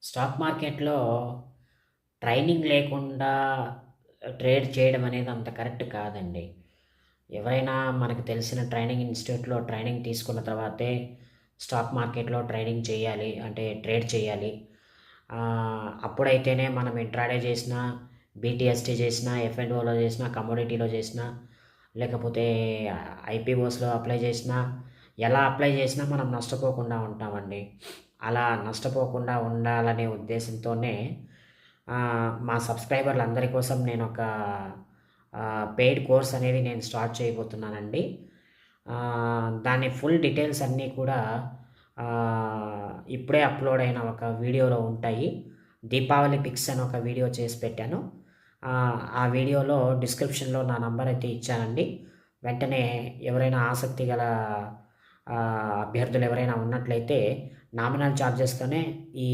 Stock మార్కెట్‌లో training లేకుండా trade చేయడం అనేది అంత కరెక్ట్ కాదండి. ఎవరైనా మనకు తెలిసిన ట్రైనింగ్ ఇన్‌స్టిట్యూట్‌లో ట్రైనింగ్ తీసుకున్న తర్వాతే స్టాక్ మార్కెట్‌లో ట్రేడింగ్ చేయాలి. అంటే ట్రేడ్ చేయాలి. అప్పుడైతేనే మనం ఇంట్రాడే చేసినా, బీటీఎస్టీ చేసినా, ఎఫ్&ఓలో చేసినా, కమోడిటీలో చేసినా, లేకపోతే ఐపీఓస్‌లో అప్లై చేసినా, ఎలా అప్లై చేసినా మనం నష్టపోకుండా ఉంటామండి. అలా నష్టపోకుండా ఉండాలనే ఉద్దేశంతోనే మా సబ్స్క్రైబర్లందరి కోసం నేనొక పెయిడ్ కోర్స్ అనేది నేను స్టార్ట్ చేయబోతున్నానండి. దాని ఫుల్ డీటెయిల్స్ అన్నీ కూడా ఇప్పుడే అప్లోడ్ అయిన ఒక వీడియోలో ఉంటాయి. దీపావళి పిక్స్ అని ఒక వీడియో చేసి పెట్టాను. ఆ వీడియోలో డిస్క్రిప్షన్‌లో నా నంబర్ అయితే ఇచ్చానండి. వెంటనే ఎవరైనా ఆసక్తి గల అభ్యర్థులు ఎవరైనా ఉన్నట్లయితే నామినల్ చార్జెస్‌తోనే ఈ